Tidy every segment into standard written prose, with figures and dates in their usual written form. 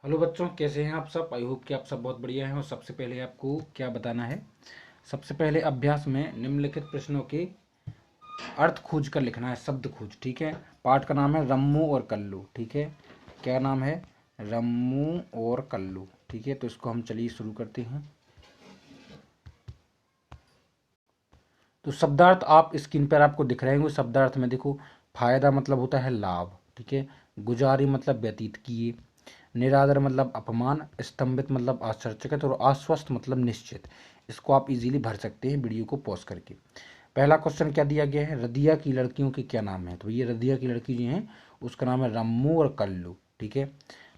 Hello बच्चों, कैसे हैं आप सब। आई होप कि आप सब बहुत बढ़िया हैं। और सबसे पहले आपको क्या बताना है, सबसे पहले अभ्यास में निम्नलिखित प्रश्नों के अर्थ खोज कर लिखना है, शब्द खोज। ठीक है। पाठ का नाम है रम्मू और कल्लू। ठीक है, क्या नाम है? रम्मू और कल्लू। ठीक है, तो इसको हम चलिए शुरू करते हैं। तो शब्दार्थ आप स्क्रीन पर आपको दिख रहे होंगे। शब्दार्थ में देखो, फायदा मतलब होता है लाभ। ठीक है। गुजारी मतलब व्यतीत किए। निरादर मतलब अपमान। स्तंभित मतलब आश्चर्यचकित। और आश्वस्त मतलब निश्चित। इसको आप इजीली भर सकते हैं वीडियो को पॉज करके। पहला क्वेश्चन क्या दिया गया है, रदिया की लड़कियों के क्या नाम है। तो ये रदिया की लड़की जो है उसका नाम है रम्मू और कल्लू। ठीक है।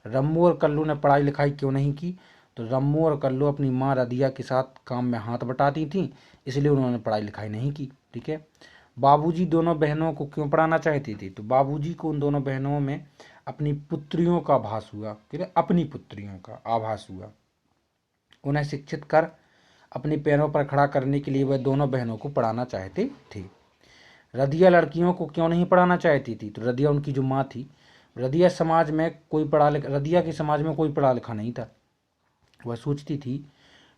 रम्मू और कल्लू ने पढ़ाई लिखाई क्यों नहीं की। तो रम्मू और कल्लू अपनी माँ रदिया के साथ काम में हाथ बटाती थी, इसलिए उन्होंने पढ़ाई लिखाई नहीं की। ठीक है। बाबूजी दोनों बहनों को क्यों पढ़ाना चाहती थी। तो बाबूजी को उन दोनों बहनों में अपनी पुत्रियों का आभास हुआ। ठीक है, अपनी पुत्रियों का आभास हुआ। उन्हें शिक्षित कर अपने पैरों पर खड़ा करने के लिए वह दोनों बहनों को पढ़ाना चाहते थे। रदिया लड़कियों को क्यों नहीं पढ़ाना चाहती थी। तो रदिया उनकी जो माँ थी, रदिया के समाज में कोई पढ़ा लिखा नहीं था। वह सोचती थी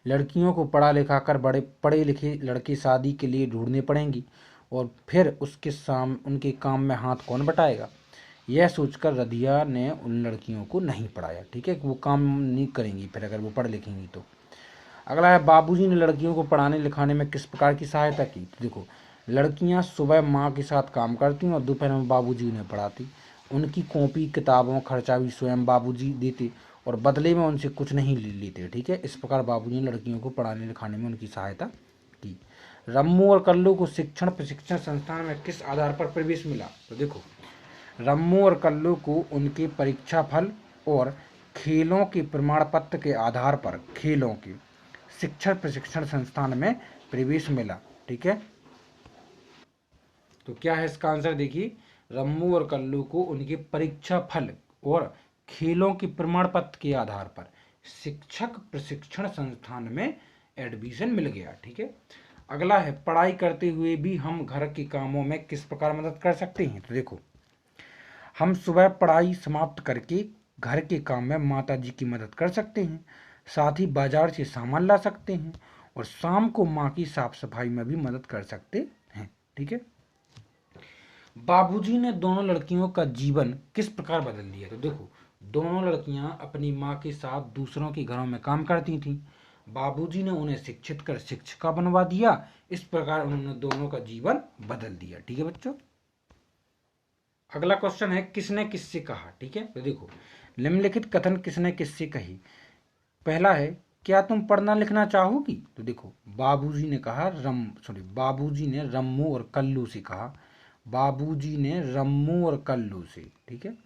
लड़कियों को पढ़ा लिखा कर बड़े पढ़े लिखे लड़के शादी के लिए ढूंढने पड़ेंगी, और फिर उनके काम में हाथ कौन बटाएगा। यह सोचकर रदिया ने उन लड़कियों को नहीं पढ़ाया। ठीक है, वो काम नहीं करेंगी फिर अगर वो पढ़ लिखेंगी तो। अगला है, बाबूजी ने लड़कियों को पढ़ाने लिखाने में किस प्रकार की सहायता की। तो देखो, लड़कियां सुबह माँ के साथ काम करती और दोपहर में बाबूजी उन्हें पढ़ाती। उनकी कॉपी किताबों खर्चा भी स्वयं बाबूजी देते और बदले में उनसे कुछ नहीं लेते। ठीक है, इस प्रकार बाबूजी ने लड़कियों को पढ़ाने लिखाने में उनकी सहायता की। रम्मू और कल्लू को शिक्षण प्रशिक्षण संस्थान में किस आधार पर प्रवेश मिला। तो देखो, रम्मू और कल्लू को उनके परीक्षा फल और खेलों के प्रमाण पत्र के आधार पर खेलों के शिक्षण प्रशिक्षण संस्थान में प्रवेश मिला। ठीक है, तो क्या है इसका आंसर, देखिए, रम्मू और कल्लू को उनके परीक्षा फल और खेलों के प्रमाण पत्र के आधार पर शिक्षक प्रशिक्षण संस्थान में एडमिशन मिल गया। ठीक है। अगला है, पढ़ाई करते हुए भी हम घर के कामों में किस प्रकार मदद कर सकते हैं। तो देखो, हम सुबह पढ़ाई समाप्त करके घर के काम में माता जी की मदद कर सकते हैं, साथ ही बाजार से सामान ला सकते हैं, और शाम को माँ की साफ सफाई में भी मदद कर सकते हैं। ठीक है। बाबूजी ने दोनों लड़कियों का जीवन किस प्रकार बदल दिया। तो देखो, दोनों लड़कियां अपनी माँ के साथ दूसरों के घरों में काम करती थीं। बाबूजी ने उन्हें शिक्षित कर शिक्षिका बनवा दिया। इस प्रकार उन्होंने दोनों का जीवन बदल दिया। ठीक है बच्चों। अगला क्वेश्चन है, किसने किससे कहा। ठीक है, तो देखो, निम्नलिखित कथन किसने किससे कही। पहला है, क्या तुम पढ़ना लिखना चाहोगी। तो देखो, बाबूजी ने रम्मू और कल्लू से कहा। बाबूजी ने रम्मू और कल्लू से। ठीक है।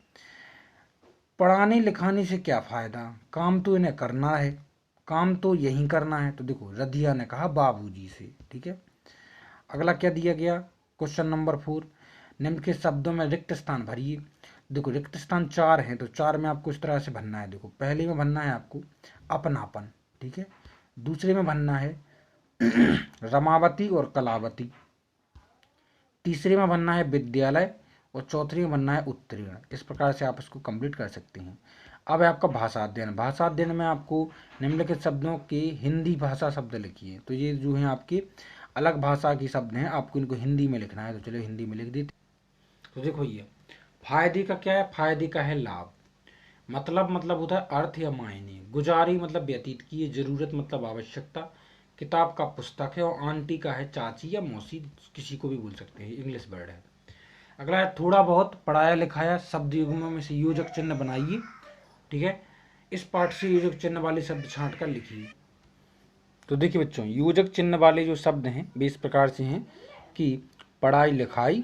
पढ़ाने लिखाने से क्या फायदा, काम तो इन्हें करना है, काम तो यही करना है। तो देखो, रदिया ने कहा बाबूजी से। ठीक है। अगला क्या दिया गया, क्वेश्चन नंबर 4, निम्न के शब्दों में रिक्त स्थान भरिए। देखो, रिक्त स्थान 4 हैं, तो 4 में आपको इस तरह से भरना है। देखो, पहले में भरना है आपको अपनापन। ठीक है। दूसरे में भरना है रमावती और कलावती। तीसरे में भरना है विद्यालय। और चौथे में भरना है उत्तीर्ण। इस प्रकार से आप इसको कंप्लीट कर सकते हैं। अब है आपका भाषा अध्ययन। भाषा अध्ययन में आपको निम्नलिखित शब्दों के हिंदी भाषा शब्द लिखिए। तो ये जो है आपके अलग भाषा के शब्द हैं, आपको इनको हिंदी में लिखना है। तो चलिए हिंदी में लिख देते। तो देखो, ये फायदे का क्या है, फायदे का है लाभ। मतलब होता है अर्थ या मायने। गुजारी मतलब व्यतीत की। जरूरत मतलब आवश्यकता। किताब का पुस्तक है। और आंटी का है चाची या मौसी, किसी को भी बोल सकते हैं, इंग्लिश वर्ड है। अगला है, थोड़ा बहुत पढ़ाया लिखाया शब्द युग्मों में से योजक चिन्ह बनाइए। ठीक है। इस पाठ से योजक चिन्ह वाले शब्द छांट कर लिखिए। तो देखिए बच्चों, योजक चिन्ह वाले जो शब्द हैं वे इस प्रकार से हैं कि पढ़ाई लिखाई,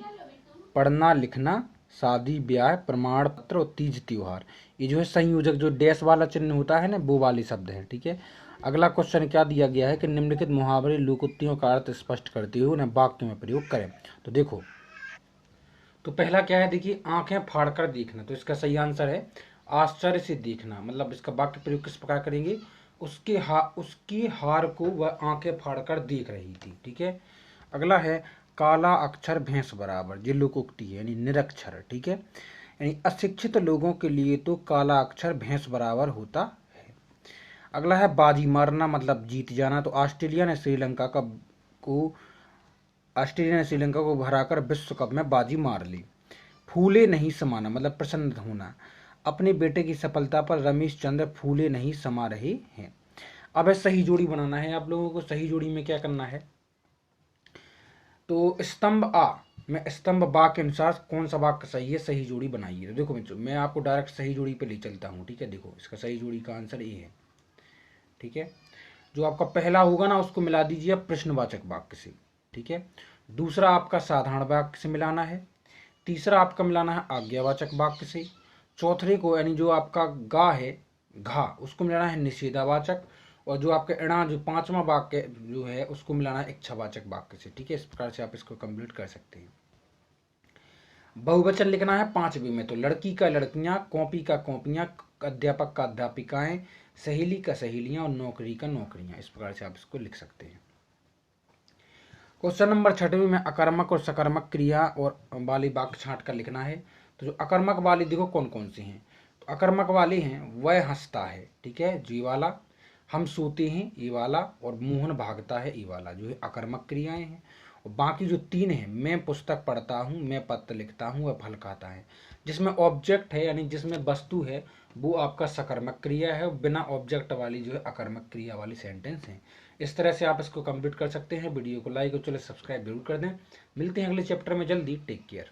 पढ़ना लिखना, शादी ब्याह, प्रमाण पत्र और तीज त्योहार। ये जो है संयोजक, जो डैश वाला चिन्ह होता है ना, वो वाले शब्द हैं। ठीक है। अगला क्वेश्चन क्या दिया गया है कि निम्नलिखित मुहावरे लोकोक्तियों का अर्थ स्पष्ट करते हुए उन्हें वाक्य में प्रयोग करें। तो देखो, तो पहला क्या है, देखिए, आंखें फाड़कर देखना। तो इसका सही आंसर है आश्चर्य से देखना। मतलब इसका वाक्य प्रयोग किस प्रकार करेंगे, उसके हार को वह आंखें फाड़कर देख रही थी। ठीक है। अगला है, काला अक्षर भैंस बराबर। ये लोकोक्ति है, यानी निरक्षर। ठीक है। यानी अशिक्षित लोगों के लिए तो काला अक्षर भैंस बराबर होता है। अगला है बाजी मारना मतलब जीत जाना। तो ऑस्ट्रेलिया ने श्रीलंका को हराकर विश्व कप में बाजी मार ली। फूले नहीं समाना मतलब प्रसन्न होना। अपने बेटे की सफलता पर रमेश चंद्र फूले नहीं समा रहे हैं। अब सही जोड़ी बनाना है आप लोगों को। सही जोड़ी में क्या करना है, तो स्तंभ आ में स्तंभ बा के अनुसार कौन सा वाक्य सही है, सही जोड़ी बनाइए। तो देखो बच्चों, मैं आपको डायरेक्ट सही जोड़ी पे ले चलता हूँ, ठीक है। देखो इसका सही जोड़ी का आंसर ए है, ठीक है। जो आपका पहला होगा ना उसको मिला दीजिए प्रश्नवाचक वाक्य से, ठीक है। दूसरा आपका साधारण वाक्य से मिलाना है। तीसरा आपका मिलाना है आज्ञावाचक वाक्य से। चौथे को यानी जो आपका गा है घा उसको मिलाना है निषेधावाचक। और जो आपका इणा जो पांचवा वाक्य जो है उसको मिलाना है इच्छावाचक वाक्य से, ठीक है। इस प्रकार से आप इसको कंप्लीट कर सकते हैं। बहुवचन लिखना है 5 में, तो लड़की का लड़कियां, कॉपी का कॉपियां, अध्यापक का अध्यापिकाएं, सहेली का सहेलियां और नौकरी का नौकरियां। इस प्रकार से आप इसको लिख सकते हैं। क्वेश्चन नंबर 6 में अकर्मक और सकर्मक क्रिया और वाली वाक्य छांट कर लिखना है। तो जो अकर्मक वाली देखो कौन कौन से हैं, तो अकर्मक वाले हैं वह हंसता है, ठीक है, जी वाला, हम सोते हैं ये वाला, और मोहन भागता है ये वाला, जो है अकर्मक क्रियाएं हैं। और बाकी जो 3 हैं, मैं पुस्तक पढ़ता हूँ, मैं पत्र लिखता हूँ, वह फल खाता है, जिसमें ऑब्जेक्ट है यानी जिसमें वस्तु है वो आपका सकर्मक क्रिया है। बिना ऑब्जेक्ट वाली जो है अकर्मक क्रिया वाली सेंटेंस है। इस तरह से आप इसको कंप्लीट कर सकते हैं। वीडियो को लाइक और चलो सब्सक्राइब जरूर कर दें। मिलते हैं अगले चैप्टर में जल्दी। Take care.